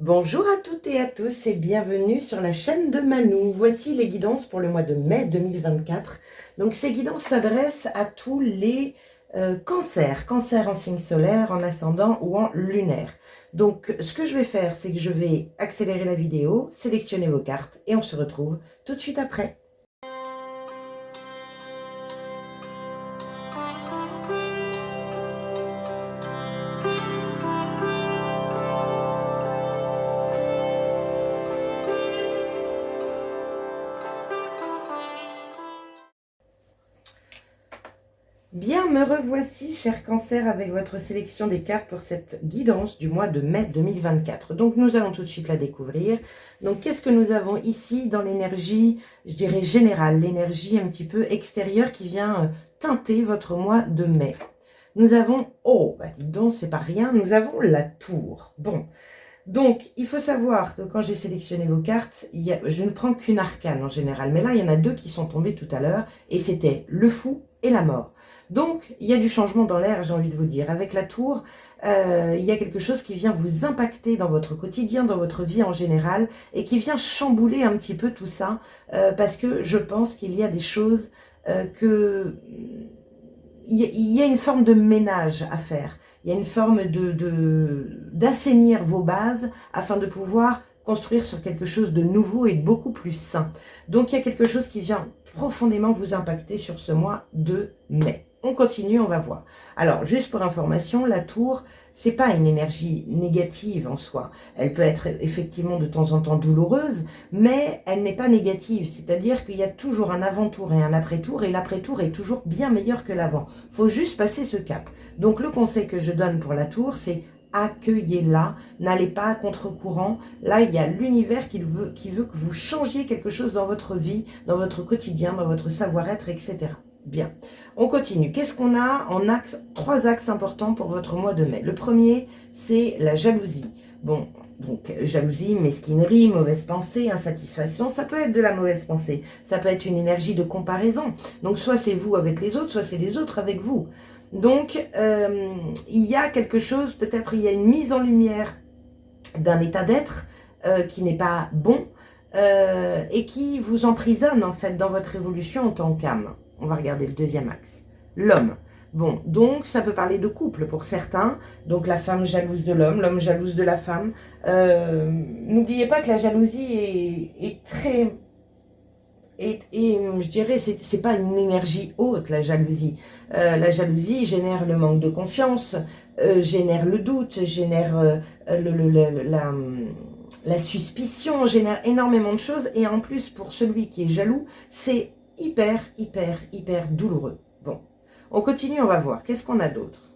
Bonjour à toutes et à tous et bienvenue sur la chaîne de Manou. Voici les guidances pour le mois de mai 2024. Donc ces guidances s'adressent à tous les cancers en signe solaire, en ascendant ou en lunaire. Donc ce que je vais faire, c'est que je vais accélérer la vidéo, sélectionner vos cartes et on se retrouve tout de suite après. Bien, me revoici, cher Cancer, avec votre sélection des cartes pour cette guidance du mois de mai 2024. Donc, nous allons tout de suite la découvrir. Donc, qu'est-ce que nous avons ici dans l'énergie, je dirais générale, l'énergie un petit peu extérieure qui vient teinter votre mois de mai? Nous avons, oh, bah dis donc, c'est pas rien, nous avons la tour. Bon, donc, il faut savoir que quand j'ai sélectionné vos cartes, je ne prends qu'une arcane en général. Mais là, il y en a deux qui sont tombées tout à l'heure. Et c'était le fou et la mort. Donc, il y a du changement dans l'air, j'ai envie de vous dire. Avec la tour, il y a quelque chose qui vient vous impacter dans votre quotidien, dans votre vie en général. Et qui vient chambouler un petit peu tout ça. Parce que je pense qu'il y a des choses que... Il y a une forme de ménage à faire. Il y a une forme d'assainir vos bases afin de pouvoir construire sur quelque chose de nouveau et de beaucoup plus sain. Donc, il y a quelque chose qui vient profondément vous impacter sur ce mois de mai. On continue, on va voir. Alors, juste pour information, la tour, c'est pas une énergie négative en soi. Elle peut être effectivement de temps en temps douloureuse, mais elle n'est pas négative. C'est-à-dire qu'il y a toujours un avant-tour et un après-tour, et l'après-tour est toujours bien meilleur que l'avant. Il faut juste passer ce cap. Donc, le conseil que je donne pour la tour, c'est accueillez-la, n'allez pas à contre-courant. Là, il y a l'univers qui veut que vous changiez quelque chose dans votre vie, dans votre quotidien, dans votre savoir-être, etc. Bien, on continue. Qu'est-ce qu'on a en axe? Trois axes importants pour votre mois de mai. Le premier, c'est la jalousie. Bon, donc jalousie, mesquinerie, mauvaise pensée, insatisfaction, ça peut être de la mauvaise pensée. Ça peut être une énergie de comparaison. Donc soit c'est vous avec les autres, soit c'est les autres avec vous. Donc, il y a quelque chose, peut-être il y a une mise en lumière d'un état d'être qui n'est pas bon et qui vous emprisonne en fait dans votre évolution en tant qu'âme. On va regarder le deuxième axe. L'homme. Bon, donc ça peut parler de couple pour certains. Donc la femme jalouse de l'homme jalouse de la femme. N'oubliez pas que la jalousie est très... Et je dirais, c'est pas une énergie haute, la jalousie. La jalousie génère le manque de confiance, génère le doute, génère la suspicion, génère énormément de choses. Et en plus, pour celui qui est jaloux, c'est hyper douloureux. Bon, on continue, on va voir. Qu'est-ce qu'on a d'autre?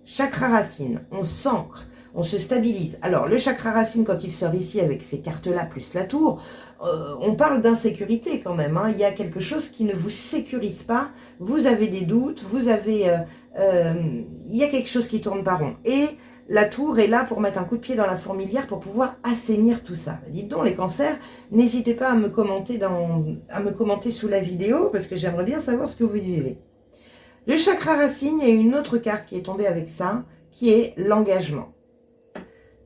Chakra racine, on s'ancre, on se stabilise. Alors, le chakra racine, quand il sort ici avec ces cartes-là, plus la tour, on parle d'insécurité quand même. Hein. Il y a quelque chose qui ne vous sécurise pas. Vous avez des doutes, vous avez... il y a quelque chose qui tourne pas rond. Et la tour est là pour mettre un coup de pied dans la fourmilière pour pouvoir assainir tout ça. Dites donc, les cancers, n'hésitez pas à me commenter sous la vidéo parce que j'aimerais bien savoir ce que vous vivez. Le chakra racine, il y a une autre carte qui est tombée avec ça, qui est l'engagement.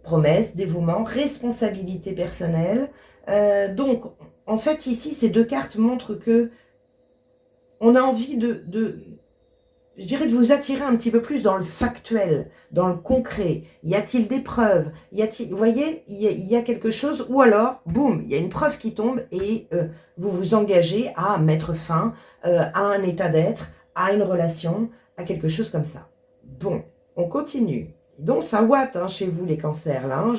Promesse, dévouement, responsabilité personnelle. Donc, en fait, ici, ces deux cartes montrent que on a envie je dirais, de vous attirer un petit peu plus dans le factuel, dans le concret. Y a-t-il des preuves? Vous voyez, il y a quelque chose, ou alors, boum, il y a une preuve qui tombe et vous vous engagez à mettre fin à un état d'être, à une relation, à quelque chose comme ça. Bon, on continue. Donc, ça ouate hein, chez vous, les cancers, là. Hein,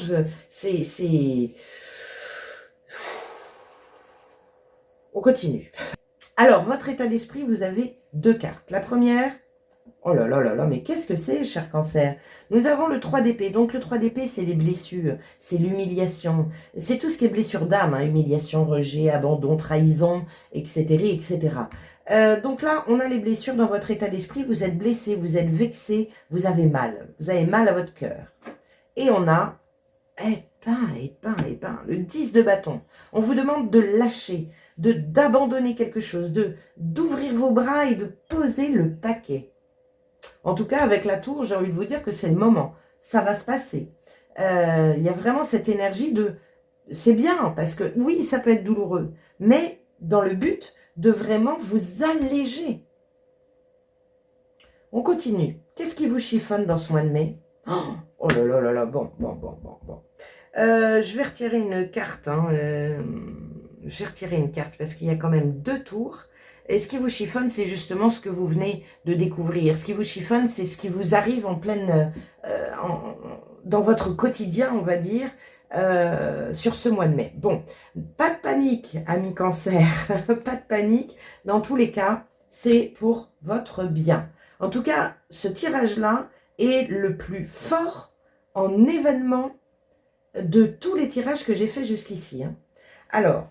On continue. Alors, votre état d'esprit, vous avez deux cartes. La première... Oh là là là là, mais qu'est-ce que c'est, cher cancer? Nous avons le 3 d'épée. Donc le 3 d'épée, c'est les blessures, c'est l'humiliation. C'est tout ce qui est blessure d'âme, hein, humiliation, rejet, abandon, trahison, etc. etc. Donc là, on a les blessures dans votre état d'esprit. Vous êtes blessé, vous êtes vexé, vous avez mal. Vous avez mal à votre cœur. Et on a, le 10 de bâton. On vous demande de lâcher, d'abandonner quelque chose, d'ouvrir vos bras et de poser le paquet. En tout cas, avec la tour, j'ai envie de vous dire que c'est le moment. Ça va se passer. Il y a vraiment cette énergie de... C'est bien, parce que oui, ça peut être douloureux, mais dans le but de vraiment vous alléger. On continue. Qu'est-ce qui vous chiffonne dans ce mois de mai? Oh là là là là, bon. Je vais retirer une carte. Je vais retirer une carte parce qu'il y a quand même 2 tours. Et ce qui vous chiffonne, c'est justement ce que vous venez de découvrir. Ce qui vous chiffonne, c'est ce qui vous arrive en pleine... dans votre quotidien, on va dire, sur ce mois de mai. Bon, pas de panique, amis cancer. Pas de panique. Dans tous les cas, c'est pour votre bien. En tout cas, ce tirage-là est le plus fort en événement de tous les tirages que j'ai fait jusqu'ici. Alors,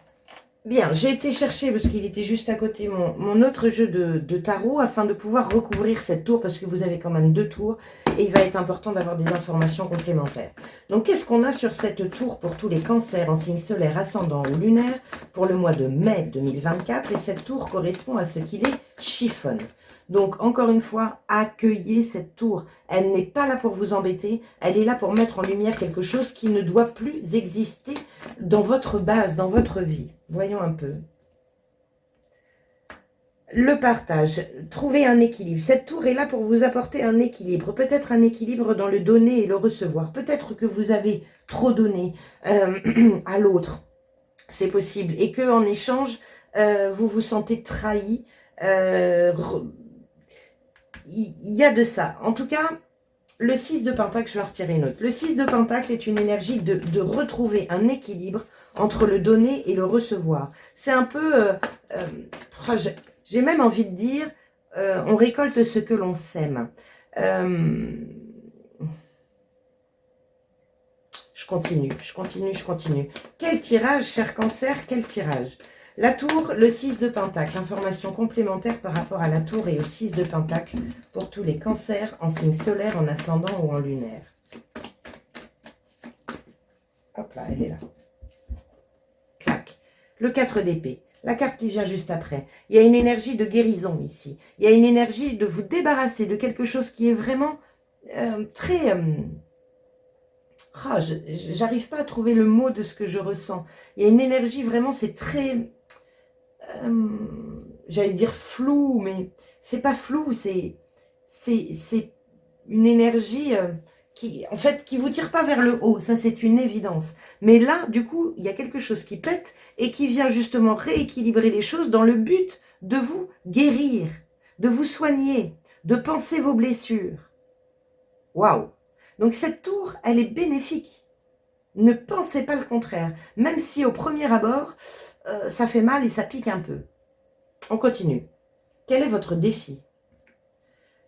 bien, j'ai été chercher, parce qu'il était juste à côté, mon autre jeu de tarot, afin de pouvoir recouvrir cette tour, parce que vous avez quand même 2 tours, et il va être important d'avoir des informations complémentaires. Donc, qu'est-ce qu'on a sur cette tour pour tous les cancers en signe solaire, ascendant ou lunaire, pour le mois de mai 2024, et cette tour correspond à ce qui les chiffonne. Donc, encore une fois, accueillez cette tour. Elle n'est pas là pour vous embêter, elle est là pour mettre en lumière quelque chose qui ne doit plus exister dans votre base, dans votre vie. Voyons un peu. Le partage, trouver un équilibre. Cette tour est là pour vous apporter un équilibre. Peut-être un équilibre dans le donner et le recevoir. Peut-être que vous avez trop donné à l'autre. C'est possible. Et qu'en échange, vous vous sentez trahi. Il y a de ça. En tout cas, le 6 de Pentacle, je vais en retirer une autre. Le 6 de Pentacle est une énergie de retrouver un équilibre entre le donner et le recevoir. C'est un peu... j'ai même envie de dire, on récolte ce que l'on sème. Je continue. Quel tirage, cher cancer, quel tirage? La tour, le 6 de Pentacle. Information complémentaire par rapport à la tour et au 6 de Pentacle pour tous les cancers en signe solaire, en ascendant ou en lunaire. Hop là, elle est là. Clac. Le 4 d'épée. La carte qui vient juste après. Il y a une énergie de guérison ici. Il y a une énergie de vous débarrasser de quelque chose qui est vraiment très... j'arrive pas à trouver le mot de ce que je ressens. Il y a une énergie vraiment, c'est très... j'allais dire flou, mais c'est pas flou, c'est une énergie qui, en fait, qui vous tire pas vers le haut, ça c'est une évidence. Mais là, du coup, il y a quelque chose qui pète et qui vient justement rééquilibrer les choses dans le but de vous guérir, de vous soigner, de penser vos blessures. Waouh! Donc cette tour, elle est bénéfique. Ne pensez pas le contraire, même si au premier abord, ça fait mal et ça pique un peu. On continue. Quel est votre défi?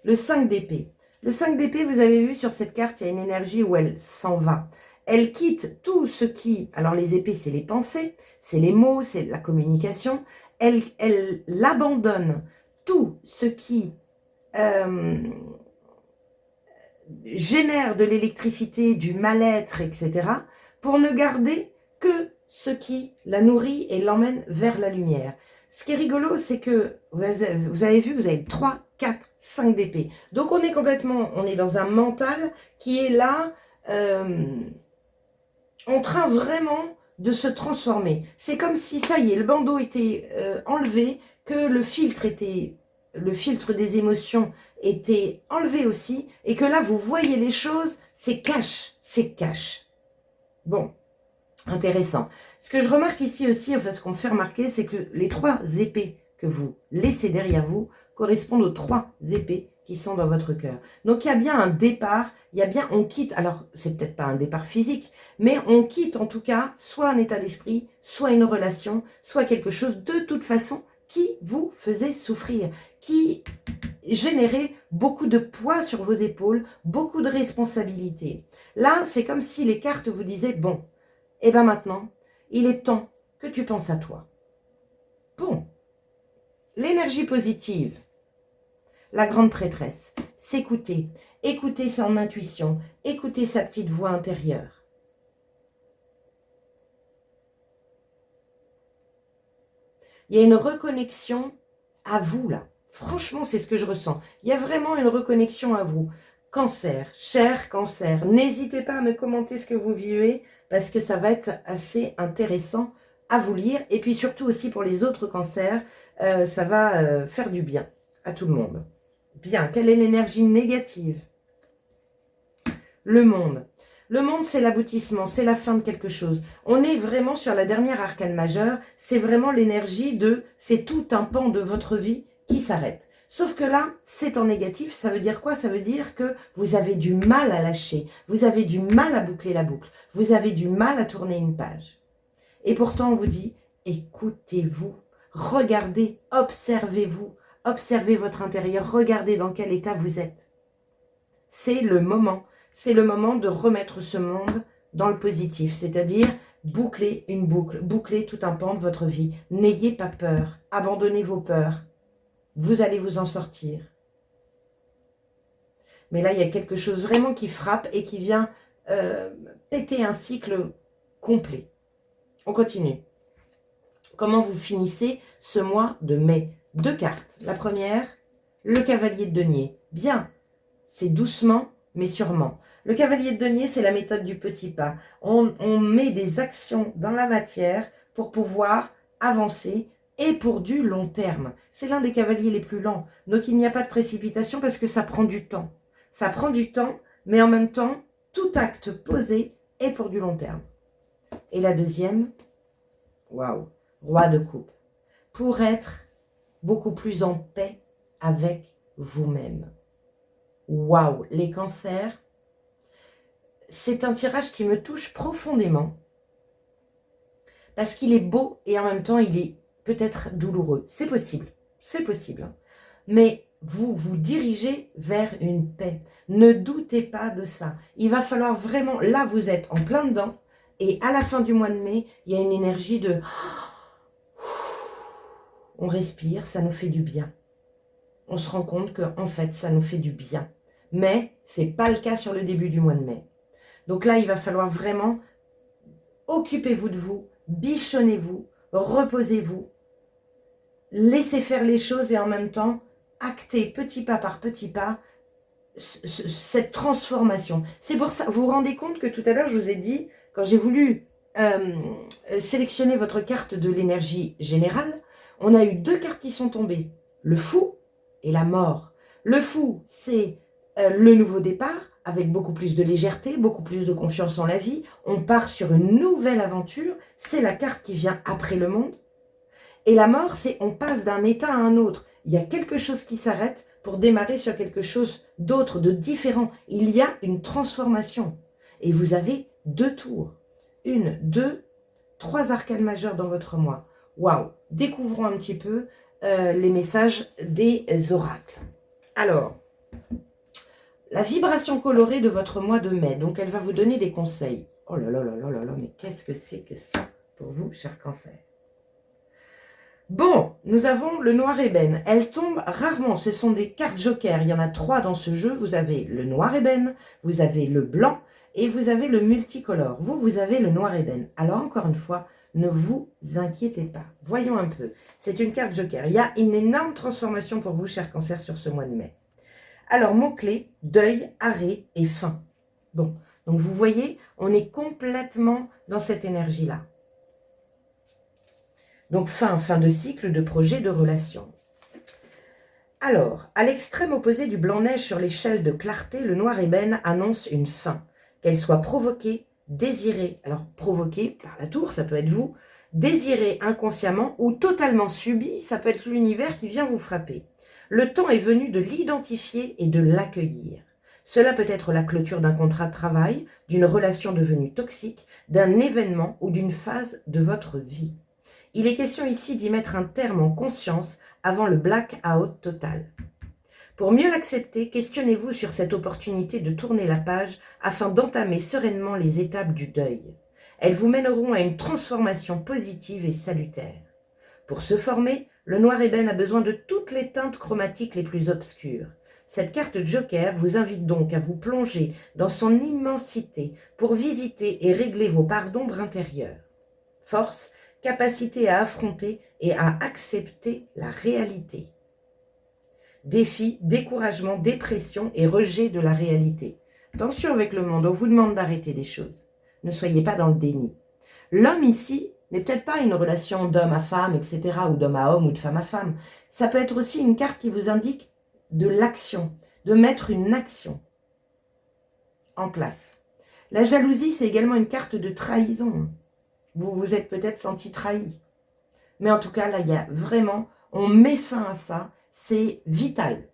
Le 5 d'épée. Le 5 d'épée, vous avez vu sur cette carte, il y a une énergie où elle s'en va. Elle quitte tout ce qui... Alors les épées, c'est les pensées, c'est les mots, c'est la communication. Elle abandonne tout ce qui génère de l'électricité, du mal-être, etc. pour ne garder que ce qui la nourrit et l'emmène vers la lumière. Ce qui est rigolo, c'est que, vous avez vu, vous avez 3, 4, 5 d'épée. Donc on est complètement, on est dans un mental qui est là, en train vraiment de se transformer. C'est comme si, ça y est, le bandeau était enlevé, que le filtre des émotions était enlevé aussi, et que là, vous voyez les choses, c'est cash, c'est cash. Bon. Intéressant. Ce que je remarque ici aussi, enfin ce qu'on me fait remarquer, c'est que les 3 épées que vous laissez derrière vous correspondent aux 3 épées qui sont dans votre cœur. Donc il y a bien un départ, il y a bien, on quitte, alors c'est peut-être pas un départ physique, mais on quitte en tout cas soit un état d'esprit, soit une relation, soit quelque chose de toute façon qui vous faisait souffrir, qui générait beaucoup de poids sur vos épaules, beaucoup de responsabilités. Là, c'est comme si les cartes vous disaient, bon, et bien maintenant, il est temps que tu penses à toi. Bon, l'énergie positive, la grande prêtresse, s'écouter, écouter son intuition, écouter sa petite voix intérieure. Il y a une reconnexion à vous là. Franchement, c'est ce que je ressens. Il y a vraiment une reconnexion à vous. Cancer, cher Cancer, n'hésitez pas à me commenter ce que vous vivez parce que ça va être assez intéressant à vous lire. Et puis surtout aussi pour les autres cancers, ça va faire du bien à tout le monde. Bien, quelle est l'énergie négative? Le monde. Le monde, c'est l'aboutissement, c'est la fin de quelque chose. On est vraiment sur la dernière arcane majeure. C'est vraiment l'énergie de... C'est tout un pan de votre vie qui s'arrête. Sauf que là, c'est en négatif. Ça veut dire quoi? Ça veut dire que vous avez du mal à lâcher. Vous avez du mal à boucler la boucle. Vous avez du mal à tourner une page. Et pourtant, on vous dit, écoutez-vous. Regardez, observez-vous. Observez votre intérieur. Regardez dans quel état vous êtes. C'est le moment. C'est le moment de remettre ce monde dans le positif, c'est-à-dire boucler une boucle, boucler tout un pan de votre vie. N'ayez pas peur, abandonnez vos peurs. Vous allez vous en sortir. Mais là, il y a quelque chose vraiment qui frappe et qui vient péter un cycle complet. On continue. Comment vous finissez ce mois de mai? 2 cartes. La première, le cavalier de denier. Bien, c'est doucement, mais sûrement. Le cavalier de denier, c'est la méthode du petit pas. On met des actions dans la matière pour pouvoir avancer et pour du long terme. C'est l'un des cavaliers les plus lents. Donc, il n'y a pas de précipitation parce que ça prend du temps. Ça prend du temps, mais en même temps, tout acte posé est pour du long terme. Et la deuxième, waouh, roi de coupe. Pour être beaucoup plus en paix avec vous-même. Waouh, les cancers, c'est un tirage qui me touche profondément parce qu'il est beau et en même temps il est peut-être douloureux. C'est possible, hein. Mais vous vous dirigez vers une paix. Ne doutez pas de ça. Il va falloir vraiment, là vous êtes en plein dedans et à la fin du mois de mai, il y a une énergie de... On respire, ça nous fait du bien. On se rend compte qu'en fait, ça nous fait du bien. Mais ce n'est pas le cas sur le début du mois de mai. Donc là, il va falloir vraiment occupez-vous de vous, bichonnez-vous, reposez-vous, laissez faire les choses et en même temps, actez petit pas par petit pas cette transformation. C'est pour ça, vous vous rendez compte que tout à l'heure, je vous ai dit, quand j'ai voulu sélectionner votre carte de l'énergie générale, on a eu 2 cartes qui sont tombées, le fou et la mort. Le fou, c'est le nouveau départ, avec beaucoup plus de légèreté, beaucoup plus de confiance en la vie. On part sur une nouvelle aventure. C'est la carte qui vient après le monde. Et la mort, c'est on passe d'un état à un autre. Il y a quelque chose qui s'arrête pour démarrer sur quelque chose d'autre, de différent. Il y a une transformation. Et vous avez 2 tours. 1, 2, 3 arcanes majeures dans votre mois. Waouh! Découvrons un petit peu les messages des oracles. Alors, la vibration colorée de votre mois de mai. Donc, elle va vous donner des conseils. Oh là là là là là là, mais qu'est-ce que c'est que ça pour vous, cher cancer? Bon, nous avons le noir ébène. Elle tombe rarement. Ce sont des cartes joker. Il y en a 3 dans ce jeu. Vous avez le noir ébène, vous avez le blanc et vous avez le multicolore. Vous avez le noir ébène. Alors, encore une fois, ne vous inquiétez pas. Voyons un peu. C'est une carte joker. Il y a une énorme transformation pour vous, cher cancer, sur ce mois de mai. Alors, mots-clés, deuil, arrêt et fin. Bon, donc vous voyez, on est complètement dans cette énergie-là. Donc, fin de cycle, de projet, de relation. Alors, à l'extrême opposé du blanc-neige sur l'échelle de clarté, le noir ébène annonce une fin. Qu'elle soit provoquée, désirée, alors provoquée par la tour, ça peut être vous, désirée inconsciemment ou totalement subie, ça peut être l'univers qui vient vous frapper. Le temps est venu de l'identifier et de l'accueillir. Cela peut être la clôture d'un contrat de travail, d'une relation devenue toxique, d'un événement ou d'une phase de votre vie. Il est question ici d'y mettre un terme en conscience avant le black-out total. Pour mieux l'accepter, questionnez-vous sur cette opportunité de tourner la page afin d'entamer sereinement les étapes du deuil. Elles vous mèneront à une transformation positive et salutaire. Pour se former, le noir ébène a besoin de toutes les teintes chromatiques les plus obscures. Cette carte joker vous invite donc à vous plonger dans son immensité pour visiter et régler vos parts d'ombre intérieures. Force, capacité à affronter et à accepter la réalité. Défi, découragement, dépression et rejet de la réalité. Attention avec le monde, on vous demande d'arrêter des choses. Ne soyez pas dans le déni. L'homme ici n'est peut-être pas une relation d'homme à femme, etc., ou d'homme à homme ou de femme à femme. Ça peut être aussi une carte qui vous indique de l'action, de mettre une action en place. La jalousie, c'est également une carte de trahison. Vous vous êtes peut-être senti trahi. Mais en tout cas, là, il y a vraiment, on met fin à ça, c'est vital.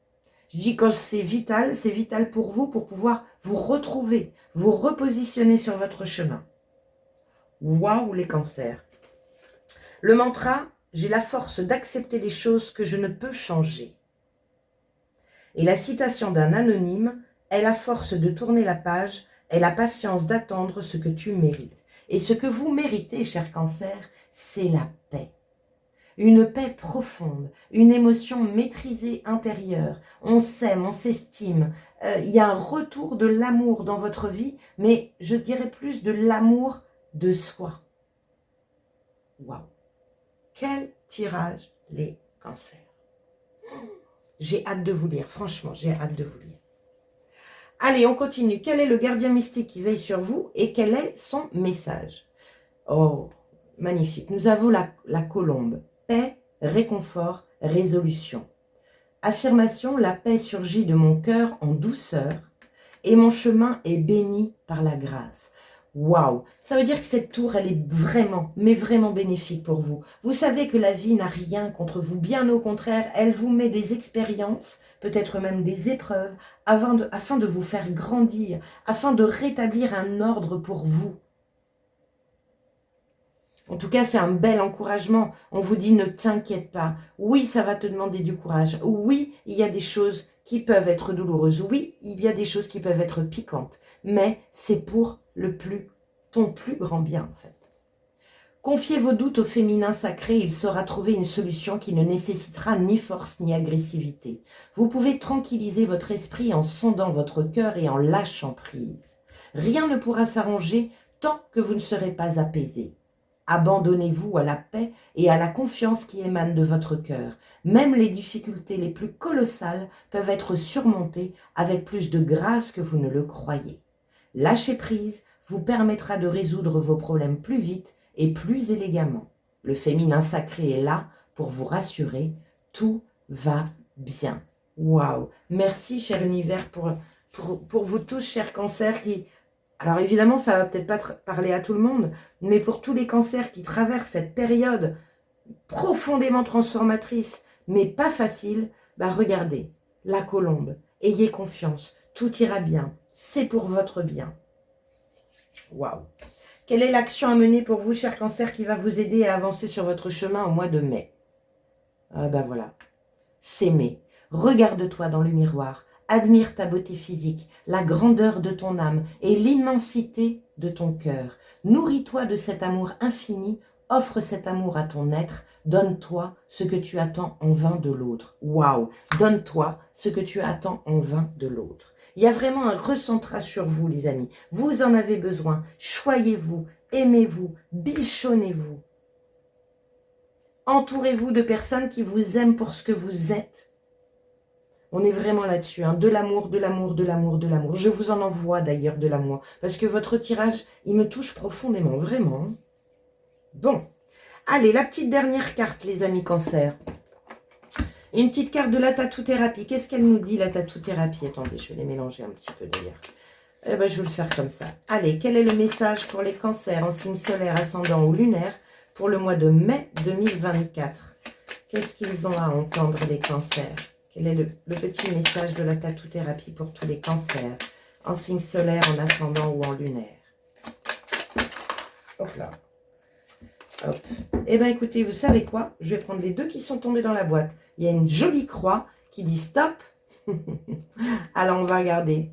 Je dis quand c'est vital pour vous, pour pouvoir vous retrouver, vous repositionner sur votre chemin. Waouh, les cancers. Le mantra, j'ai la force d'accepter les choses que je ne peux changer. Et la citation d'un anonyme, aie la force de tourner la page, aie la patience d'attendre ce que tu mérites. Et ce que vous méritez, cher cancer, c'est la paix. Une paix profonde, une émotion maîtrisée intérieure. On s'aime, on s'estime. Il y a un retour de l'amour dans votre vie, mais je dirais plus de l'amour de soi. Waouh! Quel tirage, les cancers! J'ai hâte de vous lire, franchement, j'ai hâte de vous lire. Allez, on continue. Quel est le gardien mystique qui veille sur vous et quel est son message? Oh, magnifique. Nous avons la colombe. Paix, réconfort, résolution. Affirmation, la paix surgit de mon cœur en douceur et mon chemin est béni par la grâce. Waouh! Ça veut dire que cette tour, elle est vraiment, mais vraiment bénéfique pour vous. Vous savez que la vie n'a rien contre vous. Bien au contraire, elle vous met des expériences, peut-être même des épreuves, afin de vous faire grandir, afin de rétablir un ordre pour vous. En tout cas, c'est un bel encouragement. On vous dit ne t'inquiète pas. Oui, ça va te demander du courage. Oui, il y a des choses qui peuvent être douloureuses. Oui, il y a des choses qui peuvent être piquantes. Mais c'est pour ton plus grand bien, en fait. Confiez vos doutes au féminin sacré. Il saura trouver une solution qui ne nécessitera ni force ni agressivité. Vous pouvez tranquilliser votre esprit en sondant votre cœur et en lâchant prise. Rien ne pourra s'arranger tant que vous ne serez pas apaisé. Abandonnez-vous à la paix et à la confiance qui émane de votre cœur. Même les difficultés les plus colossales peuvent être surmontées avec plus de grâce que vous ne le croyez. Lâcher prise vous permettra de résoudre vos problèmes plus vite et plus élégamment. Le féminin sacré est là pour vous rassurer. Tout va bien. Waouh! Merci, cher univers, pour vous tous, chers cancers, qui... Alors évidemment, ça ne va peut-être pas parler à tout le monde, mais pour tous les cancers qui traversent cette période profondément transformatrice, mais pas facile, bah regardez, la colombe, ayez confiance, tout ira bien, c'est pour votre bien. Waouh! Quelle est l'action à mener pour vous, cher cancer, qui va vous aider à avancer sur votre chemin au mois de mai? Ah ben voilà, s'aimer. Regarde-toi dans le miroir. Admire ta beauté physique, la grandeur de ton âme et l'immensité de ton cœur. Nourris-toi de cet amour infini, offre cet amour à ton être, donne-toi ce que tu attends en vain de l'autre. Waouh! Donne-toi ce que tu attends en vain de l'autre. Il y a vraiment un recentrage sur vous, les amis. Vous en avez besoin. Choyez-vous, aimez-vous, bichonnez-vous. Entourez-vous de personnes qui vous aiment pour ce que vous êtes. On est vraiment là-dessus, hein. De l'amour, de l'amour, de l'amour, de l'amour. Je vous en envoie d'ailleurs de l'amour, parce que votre tirage, il me touche profondément, vraiment. Bon, allez, la petite dernière carte, les amis cancer. Une petite carte de la tatou-thérapie. Qu'est-ce qu'elle nous dit, la tatou-thérapie? Attendez, je vais les mélanger un petit peu d'ailleurs. Eh ben, je vais le faire comme ça. Allez, quel est le message pour les cancers en signe solaire, ascendant ou lunaire pour le mois de mai 2024? Qu'est-ce qu'ils ont à entendre, les cancers? Quel est le petit message de la tatou-thérapie pour tous les cancers, en signe solaire, en ascendant ou en lunaire? Hop là. Hop. Eh bien, écoutez, vous savez quoi? Je vais prendre les deux qui sont tombés dans la boîte. Il y a une jolie croix qui dit stop. Alors, on va regarder.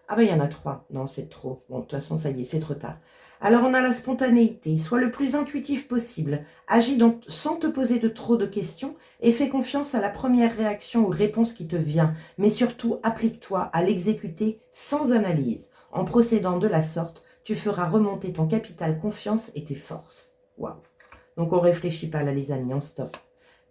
Ah ben, il y en a 3. Non, c'est trop. Bon, de toute façon, ça y est, c'est trop tard. Alors, on a la spontanéité. Sois le plus intuitif possible. Agis donc sans te poser trop de questions et fais confiance à la première réaction ou réponse qui te vient. Mais surtout, applique-toi à l'exécuter sans analyse. En procédant de la sorte, tu feras remonter ton capital confiance et tes forces. Waouh! Donc, on ne réfléchit pas là, les amis, on stoppe.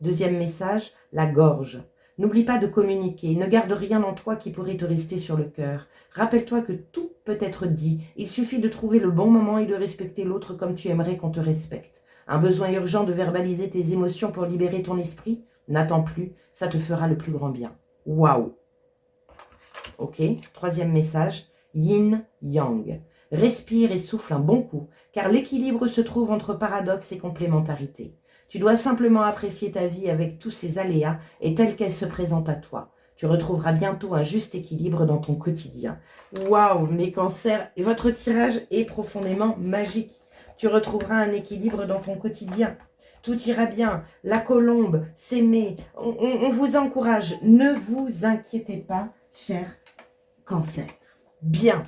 Deuxième message, la gorge. N'oublie pas de communiquer. Ne garde rien en toi qui pourrait te rester sur le cœur. Rappelle-toi que tout peut être dit. Il suffit de trouver le bon moment et de respecter l'autre comme tu aimerais qu'on te respecte. Un besoin urgent de verbaliser tes émotions pour libérer ton esprit? N'attends plus, ça te fera le plus grand bien. Waouh! Ok, troisième message, yin-yang. Respire et souffle un bon coup, car l'équilibre se trouve entre paradoxe et complémentarité. Tu dois simplement apprécier ta vie avec tous ses aléas et telle qu'elle se présente à toi. Tu retrouveras bientôt un juste équilibre dans ton quotidien. Waouh, les cancers, et votre tirage est profondément magique. Tu retrouveras un équilibre dans ton quotidien. Tout ira bien. La colombe, s'aimer. On vous encourage. Ne vous inquiétez pas, cher cancer. Bien.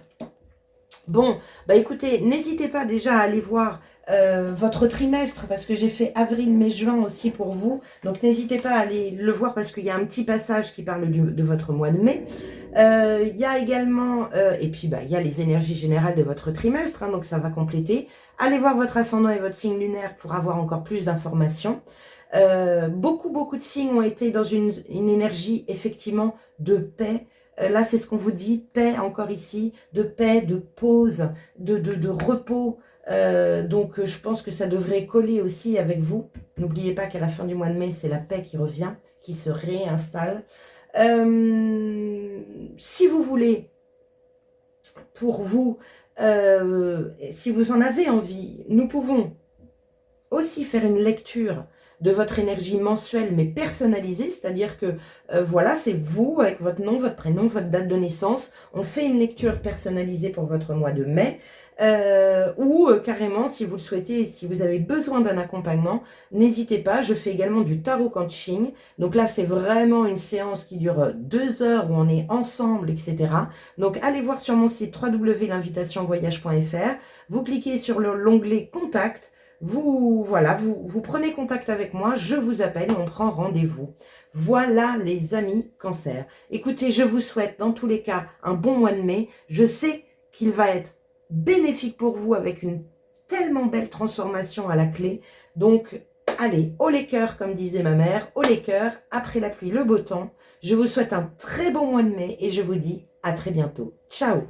Bon, bah écoutez, n'hésitez pas déjà à aller voir votre trimestre, parce que j'ai fait avril, mai, juin aussi pour vous. Donc n'hésitez pas à aller le voir, parce qu'il y a un petit passage qui parle de votre mois de mai. Il y a également, et puis bah, il y a les énergies générales de votre trimestre, hein, donc ça va compléter. Allez voir votre ascendant et votre signe lunaire pour avoir encore plus d'informations. Beaucoup de signes ont été dans une énergie effectivement de paix. Là, c'est ce qu'on vous dit, paix encore ici, de paix, de pause, de repos. Donc, je pense que ça devrait coller aussi avec vous. N'oubliez pas qu'à la fin du mois de mai, c'est la paix qui revient, qui se réinstalle. Si vous voulez, pour vous, si vous en avez envie, nous pouvons aussi faire une lecture de votre énergie mensuelle, mais personnalisée, c'est-à-dire que, voilà, c'est vous, avec votre nom, votre prénom, votre date de naissance. On fait une lecture personnalisée pour votre mois de mai, ou carrément, si vous le souhaitez, si vous avez besoin d'un accompagnement, n'hésitez pas. Je fais également du tarot coaching. Donc là, c'est vraiment une séance qui dure 2 heures, où on est ensemble, etc. Donc, allez voir sur mon site www.l'invitationvoyage.fr. Vous cliquez sur l'onglet « Contact ». Vous prenez contact avec moi, je vous appelle, on prend rendez-vous. Voilà les amis cancer. Écoutez, je vous souhaite dans tous les cas un bon mois de mai. Je sais qu'il va être bénéfique pour vous avec une tellement belle transformation à la clé. Donc, allez, haut les cœurs, comme disait ma mère, haut les cœurs, après la pluie, le beau temps. Je vous souhaite un très bon mois de mai et je vous dis à très bientôt. Ciao!